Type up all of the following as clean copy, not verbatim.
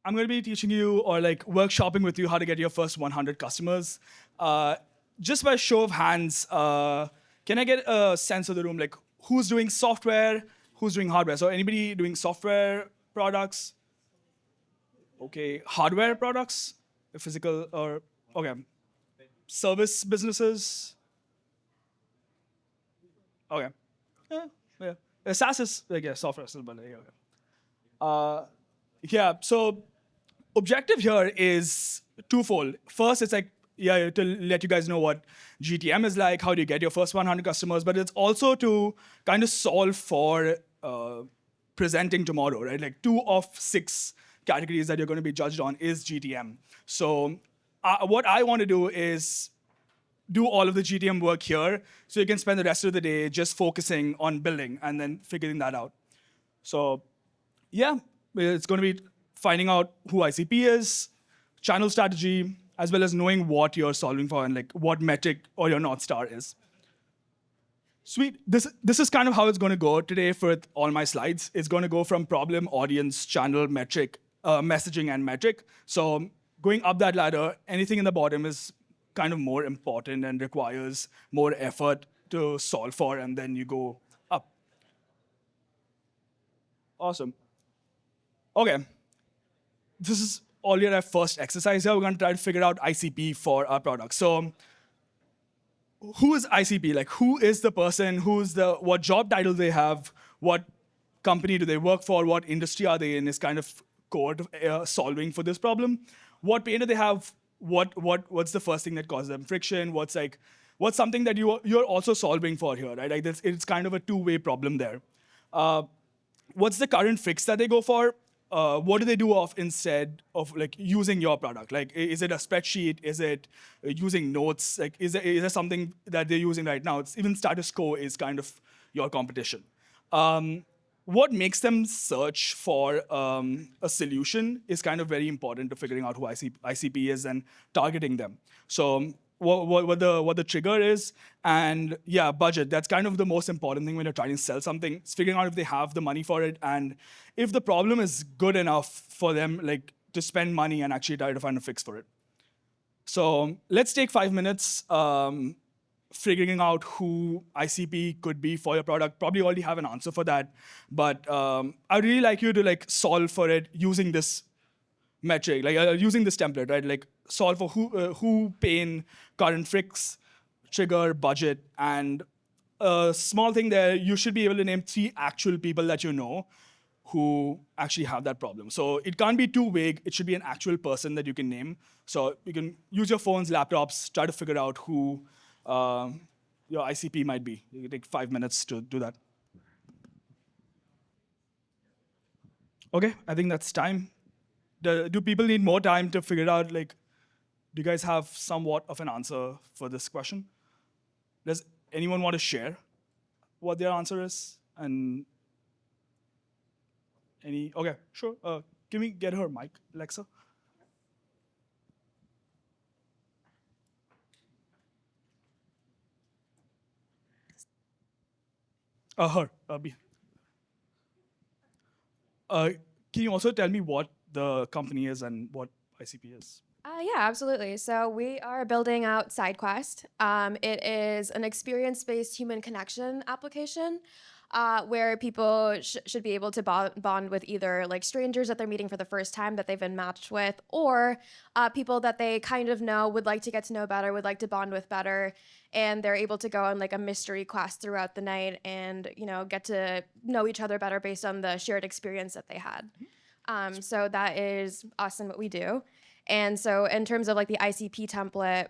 I'm going to be teaching you or like workshopping with you how to get your first 100 customers. Just by show of hands, can I get a sense of the room? Like who's doing software, who's doing hardware? So anybody doing software products? Okay, hardware products, physical or okay, service businesses. Okay, yeah, yeah. SaaS is like yeah, software, but yeah, okay. Yeah, so objective here is twofold. First, it's like, yeah, to let you guys know what GTM is like, how do you get your first 100 customers, but it's also to kind of solve for presenting tomorrow, right? Like 2 of 6 categories that you're going to be judged on is GTM. So what I want to do is do all of the GTM work here so you can spend the rest of the day just focusing on building and then figuring that out. So yeah, it's going to be finding out who ICP is, channel strategy, as well as knowing what you're solving for and like what metric or your North Star is. Sweet. This is kind of how it's going to go today for all my slides. It's going to go from problem, audience, channel, metric, messaging, and metric. So going up that ladder, anything in the bottom is kind of more important and requires more effort to solve for, and then you go up. Awesome. Okay. This is all your first exercise here. We're going to try to figure out ICP for our product. So who is ICP? Like, who is the person? What job title they have? What company do they work for? What industry are they in? Is kind of core to solving for this problem. What pain do they have? What's the first thing that causes them friction? What's something that you're also solving for here, right? Like it's kind of a two-way problem there. What's the current fix that they go for? What do they do instead of like using your product? Like, is it a spreadsheet? Is it using notes? Like, is there something that they're using right now? It's even status quo is kind of your competition. What makes them search for a solution is kind of very important to figuring out who ICP is and targeting them. So what the trigger is, and yeah, budget. That's kind of the most important thing when you're trying to sell something. It's figuring out if they have the money for it, and if the problem is good enough for them, like to spend money and actually try to find a fix for it. So let's take 5 minutes figuring out who ICP could be for your product. Probably already have an answer for that, but I'd really like you to like solve for it using this metric, like using this template, right? Like solve for who, pain, current fix, trigger, budget, and a small thing there, you should be able to name 3 actual people that you know who actually have that problem. So it can't be too vague. It should be an actual person that you can name. So you can use your phones, laptops, try to figure out who your ICP might be. You can take 5 minutes to do that. Okay, I think that's time. Do people need more time to figure it out? Like, do you guys have somewhat of an answer for this question? Does anyone want to share what their answer is? And okay, sure. Can we get her mic, Alexa? Her. Can you also tell me what the company is and what ICP is? Yeah, absolutely. So we are building out SideQuest. It is an experience-based human connection application where people should be able to bond with either like strangers that they're meeting for the first time that they've been matched with, or people that they kind of know, would like to get to know better, would like to bond with better, and they're able to go on like a mystery quest throughout the night and get to know each other better based on the shared experience that they had. So that is us and what we do. And so in terms of like the ICP template,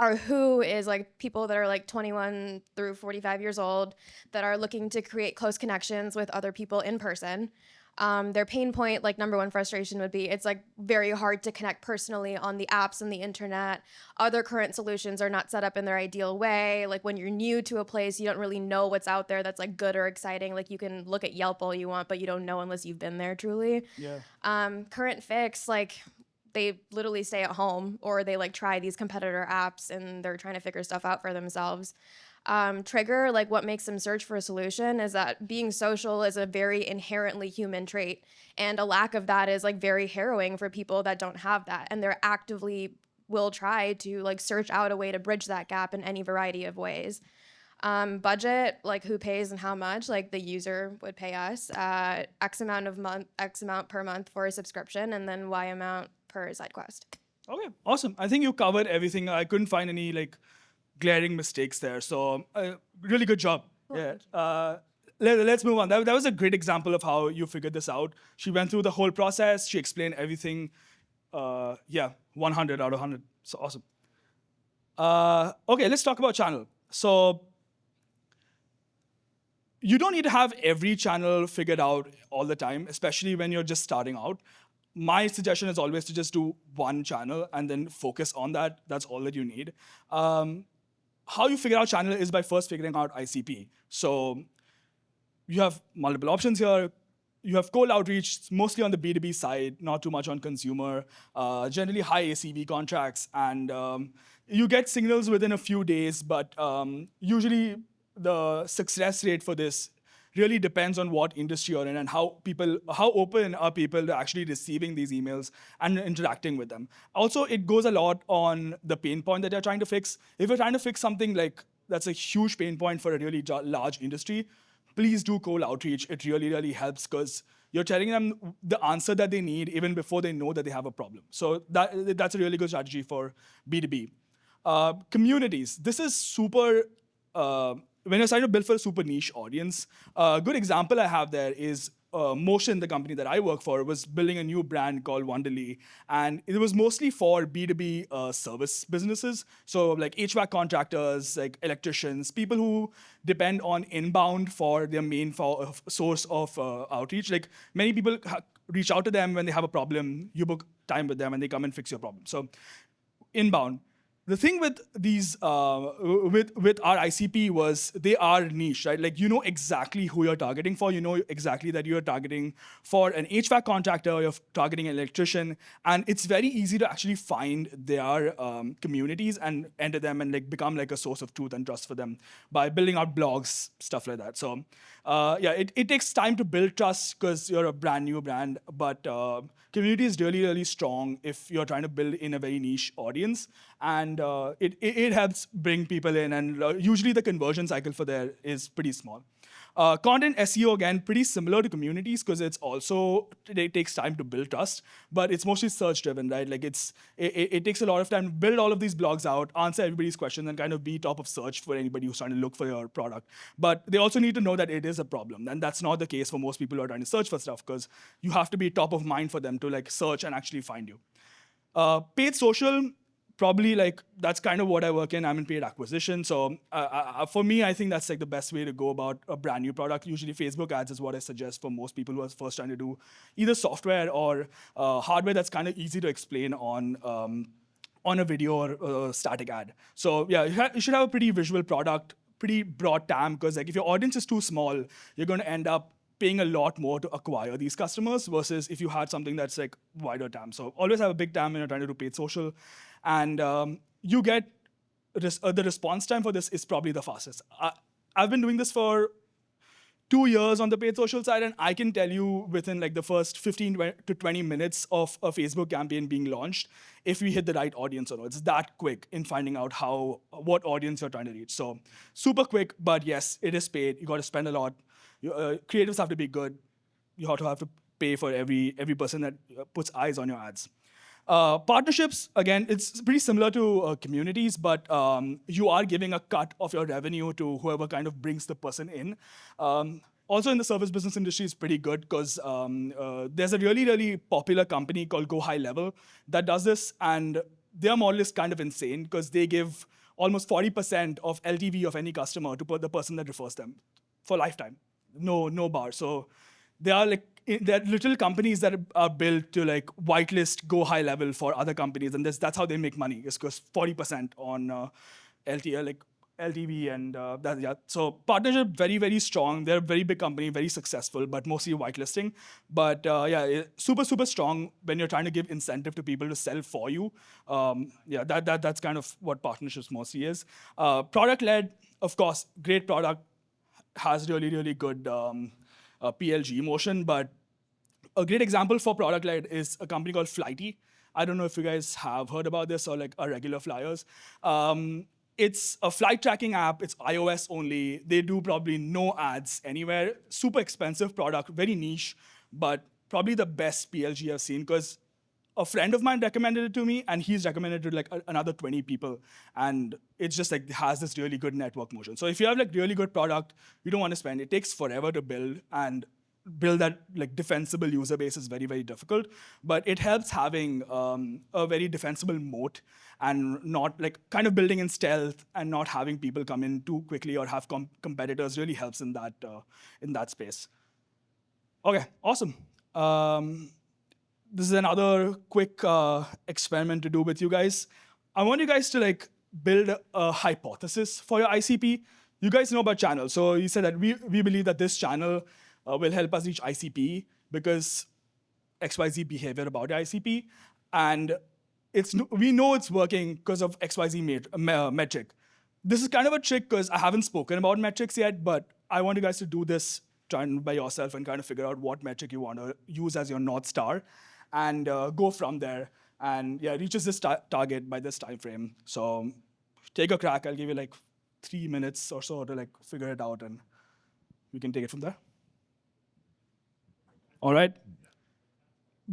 our who is like people that are like 21 through 45 years old that are looking to create close connections with other people in person. Their pain point, like number one frustration would be it's like very hard to connect personally on the apps and the internet. Other current solutions are not set up in their ideal way. Like when you're new to a place, you don't really know what's out there that's like good or exciting. Like you can look at Yelp all you want, but you don't know unless you've been there truly. Yeah. Current fix, like they literally stay at home or they like try these competitor apps and they're trying to figure stuff out for themselves. trigger, like what makes them search for a solution, is that being social is a very inherently human trait, and a lack of that is like very harrowing for people that don't have that, and they're actively will try to like search out a way to bridge that gap in any variety of ways. Budget, like who pays and how much, like the user would pay us X amount per month for a subscription, and then Y amount per side quest. Okay, awesome. I think you covered everything. I couldn't find any like glaring mistakes there. So really good job. Yeah. Let's move on. That was a great example of how you figured this out. She went through the whole process. She explained everything. Yeah, 100 out of 100. So awesome. Okay, let's talk about channel. So you don't need to have every channel figured out all the time, especially when you're just starting out. My suggestion is always to just do one channel and then focus on that. That's all that you need. How you figure out channel is by first figuring out ICP. So you have multiple options here. You have cold outreach, mostly on the B2B side, not too much on consumer, generally high ACV contracts, and you get signals within a few days, but usually the success rate for this really depends on what industry you're in and how open are people to actually receiving these emails and interacting with them. Also, it goes a lot on the pain point that you're trying to fix. If you're trying to fix something like that's a huge pain point for a really large industry, please do cold outreach. It really, really helps because you're telling them the answer that they need even before they know that they have a problem. So that's a really good strategy for B2B. Communities. This is super, when you're trying to build for a super niche audience, a good example I have there is Motion, the company that I work for, was building a new brand called Wonderly. And it was mostly for B2B service businesses. So like HVAC contractors, like electricians, people who depend on inbound for their main source of outreach. Like many people reach out to them when they have a problem, you book time with them and they come and fix your problem. So inbound. The thing with these with our ICP was they are niche, right? Like you know exactly who you're targeting for. You know exactly that you're targeting for an HVAC contractor, you're targeting an electrician, and it's very easy to actually find their communities and enter them and like become like a source of truth and trust for them by building out blogs, stuff like that. So yeah, it takes time to build trust because you're a brand new brand, but community is really, really strong if you're trying to build in a very niche audience. And it helps bring people in. And usually the conversion cycle for there is pretty small. Content SEO, again, pretty similar to communities because it takes time to build trust, but it's mostly search driven, right? Like it takes a lot of time to build all of these blogs out, answer everybody's questions, and kind of be top of search for anybody who's trying to look for your product. But they also need to know that it is a problem, and that's not the case for most people who are trying to search for stuff because you have to be top of mind for them to like search and actually find you. Paid social, probably like that's kind of what I work in. I'm in paid acquisition. So for me, I think that's like the best way to go about a brand new product. Usually Facebook ads is what I suggest for most people who are first trying to do either software or hardware that's kind of easy to explain on a video or a static ad. So yeah, you should have a pretty visual product, pretty broad TAM, because like if your audience is too small, you're going to end up paying a lot more to acquire these customers versus if you had something that's like wider TAM. So always have a big TAM when you're trying to do paid social. And you get the response time for this is probably the fastest. I've been doing this for 2 years on the paid social side, and I can tell you within like the first 15 to 20 minutes of a Facebook campaign being launched, if we hit the right audience or not. It's that quick in finding out what audience you're trying to reach. So super quick, but yes, it is paid. You got to spend a lot. Creatives have to be good. You have to pay for every person that puts eyes on your ads. Partnerships, again, it's pretty similar to communities, but you are giving a cut of your revenue to whoever kind of brings the person in. Also in the service business industry is pretty good because there's a really, really popular company called Go High Level that does this, and their model is kind of insane because they give almost 40% of LTV of any customer to the person that refers them for lifetime. No bar. So they're little companies that are built to like whitelist Go High Level for other companies, and that's how they make money. Is because 40% on LTV and that. Yeah. So partnership very, very strong. They're a very big company, very successful, but mostly whitelisting. But yeah, super, super strong when you're trying to give incentive to people to sell for you. Yeah, that's kind of what partnerships mostly is. Product led. of course, great product has really, really good PLG motion, but a great example for product led is a company called Flighty. I don't know if you guys have heard about this or like are regular flyers. It's a flight tracking app. It's iOS only. They do probably no ads anywhere. Super expensive product, very niche, but probably the best PLG I've seen because a friend of mine recommended it to me and he's recommended it to like another 20 people, and it's just like has this really good network motion. So if you have like really good product, you don't want to spend, it takes forever to build, and build that like defensible user base is very, very difficult, but it helps having a very defensible moat and not like kind of building in stealth and not having people come in too quickly or have competitors really helps in that space. Okay, awesome. This is another quick experiment to do with you guys. I want you guys to like build a hypothesis for your ICP. You guys know about channels. So you said that we believe that this channel will help us reach ICP because XYZ behavior about the ICP. And we know it's working because of XYZ metric. This is kind of a trick because I haven't spoken about metrics yet, but I want you guys to do this trying by yourself and kind of figure out what metric you want to use as your North Star and go from there. And yeah, reaches this target by this time frame. So take a crack. I'll give you like 3 minutes or so to like figure it out, and we can take it from there. All right.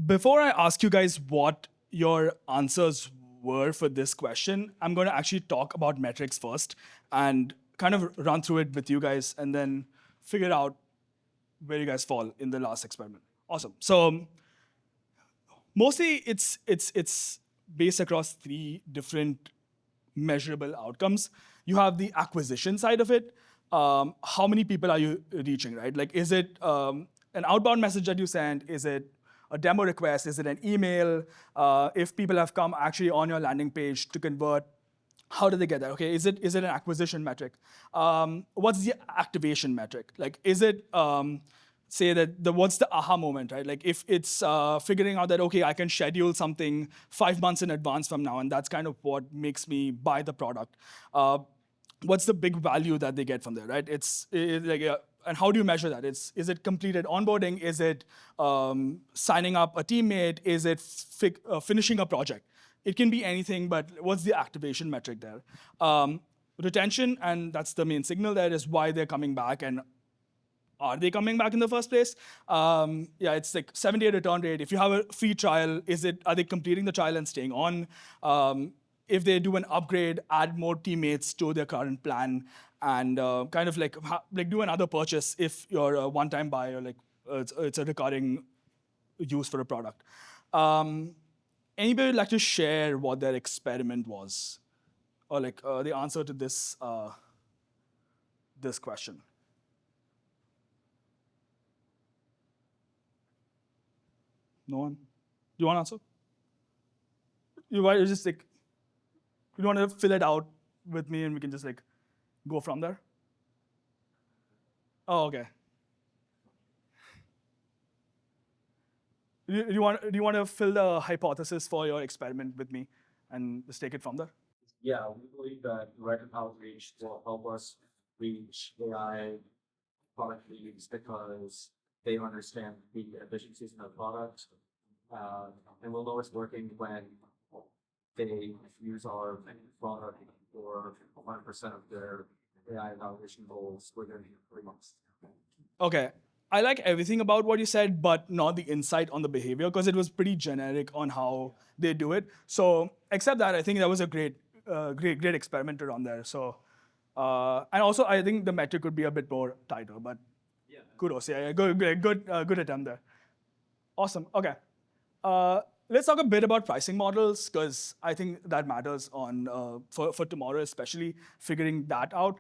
Before I ask you guys what your answers were for this question, I'm going to actually talk about metrics first and kind of run through it with you guys and then figure out where you guys fall in the last experiment. Awesome. So mostly it's based across 3 different measurable outcomes. You have the acquisition side of it. How many people are you reaching, right? Like, is it an outbound message that you send? Is it a demo request? Is it an email? If people have come actually on your landing page to convert, how do they get there? Okay, is it an acquisition metric? What's the activation metric? Like, is it say that what's the aha moment, right? Like if it's figuring out that, okay, I can schedule something 5 months in advance from now, and that's kind of what makes me buy the product. What's the big value that they get from there, right? It's like, and how do you measure that? Is it completed onboarding? Is it signing up a teammate? Is it finishing a project? It can be anything, but what's the activation metric there? Retention, and that's the main signal there, is why they're coming back and are they coming back in the first place? Yeah, it's like 70 return rate. If you have a free trial, are they completing the trial and staying on? If they do an upgrade, add more teammates to their current plan, and kind of like do another purchase if you're a one-time buyer, like it's a recurring use for a product. Anybody like to share what their experiment was, or like the answer to this this question? No one? You want to answer? You want to just like, you want to fill it out with me and we can just like go from there? Oh, okay. Do you want to fill the hypothesis for your experiment with me and just take it from there? Yeah, we believe that direct outreach will help us reach AI product leads because they understand the efficiencies in our product. And we'll know it's working when they use our product for 100% of their AI evaluation goals within 3 months. Okay. I like everything about what you said, but not the insight on the behavior because it was pretty generic on how they do it. So, except that, I think that was a great experiment to run there. So, and also I think the metric could be a bit more tighter, but yeah, kudos. Yeah, good attempt there. Awesome. Okay. Let's talk a bit about pricing models because I think that matters on for tomorrow, especially figuring that out.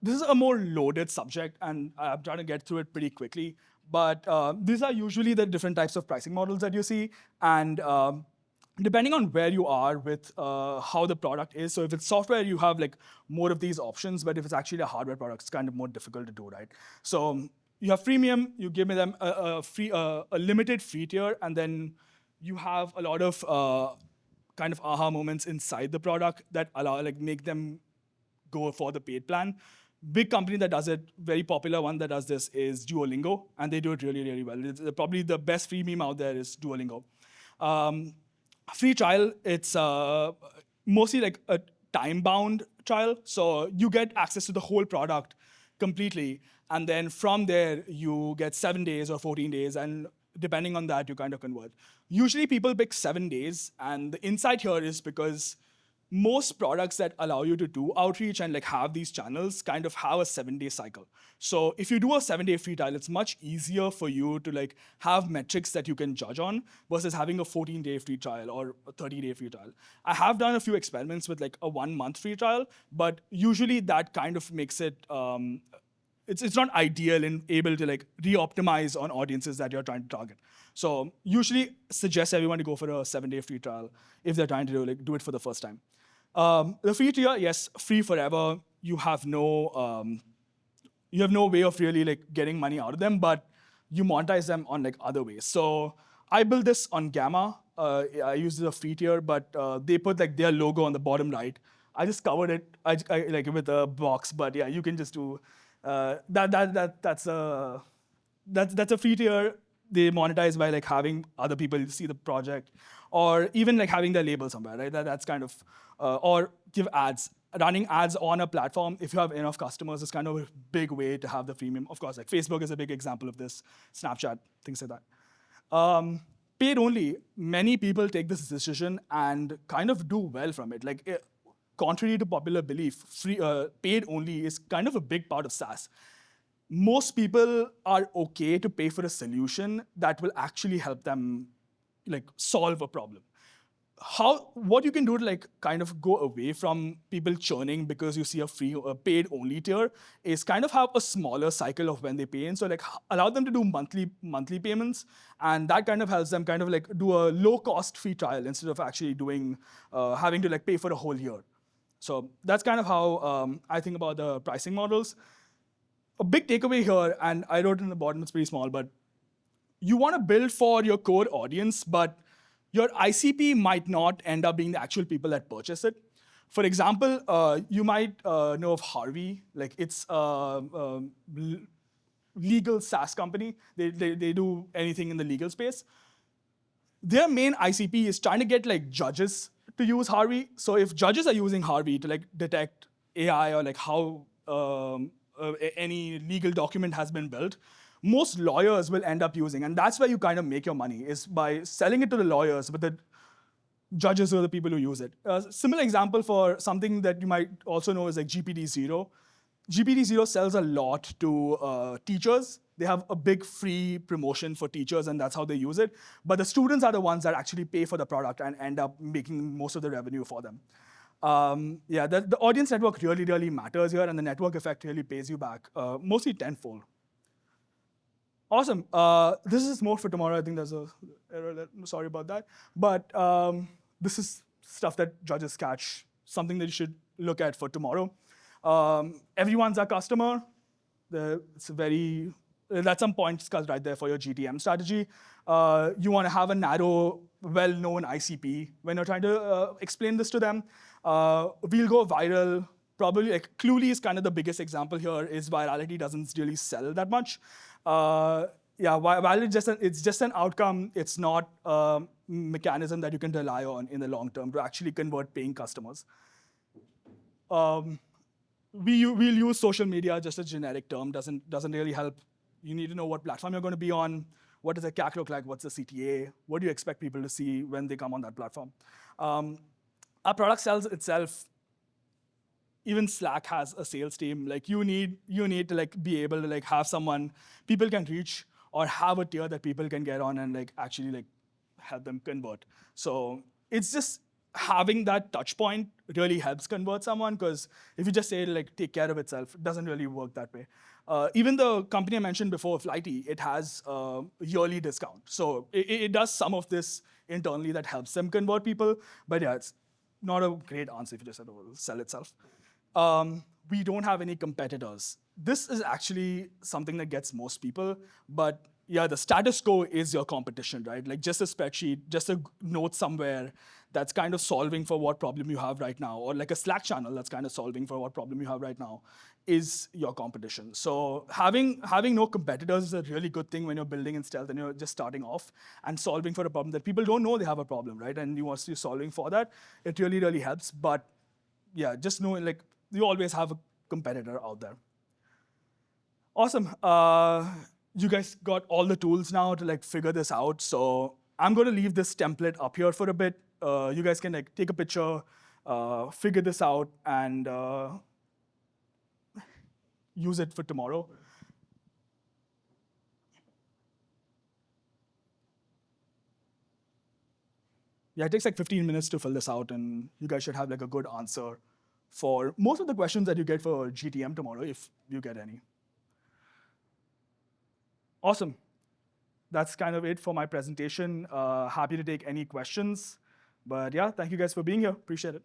This is a more loaded subject, and I'm trying to get through it pretty quickly. But these are usually the different types of pricing models that you see, and depending on where you are with how the product is. So if it's software, you have like more of these options, but if it's actually a hardware product, it's kind of more difficult to do, right? So you have freemium, you give them a limited free tier, and then you have a lot of kind of aha moments inside the product that allow make them go for the paid plan. Big company that does it, very popular one that does this is Duolingo, and they do it really, really well. It's probably the best free meme out there is Duolingo. Um, Free trial, it's mostly like a time-bound trial. So you get access to the whole product completely. And then from there, you get 7 days or 14 days. And depending on that, you kind of convert. Usually people pick 7 days. And the insight here is because most products that allow you to do outreach and like have these channels kind of have a 7-day cycle. So if you do a 7-day free trial, it's much easier for you to like have metrics that you can judge on versus having a 14-day free trial or a 30-day free trial. I have done a few experiments with like a 1-month free trial, but usually that kind of makes it it's not ideal and able to like re-optimize on audiences that you're trying to target. So usually suggest everyone to go for a 7-day free trial if they're trying to do it for the first time. The free tier, yes, free forever. You have no way of really like getting money out of them, but you monetize them on like other ways. So I built this on Gamma. I used a free tier, but they put like their logo on the bottom right. I just covered it I like with a box, but yeah, you can just do that's a free tier. They monetize by like having other people see the project, or even like having their label somewhere, right? That's kind of or give ads. Running ads on a platform, if you have enough customers, is kind of a big way to have the freemium. Of course, like Facebook is a big example of this, Snapchat, things like that. Paid only, many people take this decision and kind of do well from it. Like, contrary to popular belief, paid only is kind of a big part of SaaS. Most people are okay to pay for a solution that will actually help them like solve a problem. What you can do to like kind of go away from people churning because you see a free paid only tier is kind of have a smaller cycle of when they pay in. So like allow them to do monthly payments, and that kind of helps them kind of like do a low cost free trial instead of actually doing having to like pay for a whole year. So that's kind of how I think about the pricing models. A big takeaway here, and I wrote in the bottom, it's pretty small, but you want to build for your core audience, but your ICP might not end up being the actual people that purchase it. For example, you might know of Harvey. Like it's a legal SaaS company. They do anything in the legal space. Their main ICP is trying to get like judges to use Harvey. So if judges are using Harvey to like detect AI or like how any legal document has been built, most lawyers will end up using, and that's where you kind of make your money, is by selling it to the lawyers, but the judges are the people who use it. A similar example for something that you might also know is like GPT-0. GPT-0 sells a lot to teachers. They have a big free promotion for teachers, and that's how they use it. But the students are the ones that actually pay for the product and end up making most of the revenue for them. The audience network really, really matters here, and the network effect really pays you back, mostly tenfold. Awesome. This is more for tomorrow. I think there's a error. Sorry about that. But this is stuff that judges catch, something that you should look at for tomorrow. Everyone's a customer. That's some points discussed right there for your GTM strategy. You want to have a narrow, well-known ICP when you're trying to explain this to them. We'll go viral. Probably like Cluely is kind of the biggest example here. Is virality doesn't really sell that much. While it's just an outcome, it's not a mechanism that you can rely on in the long term to actually convert paying customers. We'll use social media, just a generic term, doesn't really help. You need to know what platform you're going to be on. What does the CAC look like? What's the CTA? What do you expect people to see when they come on that platform? Our product sells itself. Even Slack has a sales team. Like you need to like be able to like have someone people can reach, or have a tier that people can get on and like actually like help them convert. So it's just having that touch point really helps convert someone, because if you just say like take care of itself, it doesn't really work that way. Even the company I mentioned before, Flighty, it has a yearly discount. So it does some of this internally that helps them convert people. But yeah, it's not a great answer if you just said it will sell itself. We don't have any competitors. This is actually something that gets most people, but yeah, the status quo is your competition, right? Like just a spreadsheet, just a note somewhere that's kind of solving for what problem you have right now, or like a Slack channel that's kind of solving for what problem you have right now, is your competition. So having no competitors is a really good thing when you're building in stealth and you're just starting off and solving for a problem that people don't know they have a problem, right? And you want to solving for that. It really, really helps. But yeah, just know like you always have a competitor out there. Awesome. You guys got all the tools now to like figure this out. So I'm going to leave this template up here for a bit. You guys can like take a picture, figure this out, and use it for tomorrow. Yeah, it takes like 15 minutes to fill this out, and you guys should have like a good answer for most of the questions that you get for GTM tomorrow, if you get any. Awesome. That's kind of it for my presentation. Happy to take any questions. But yeah, thank you guys for being here. Appreciate it.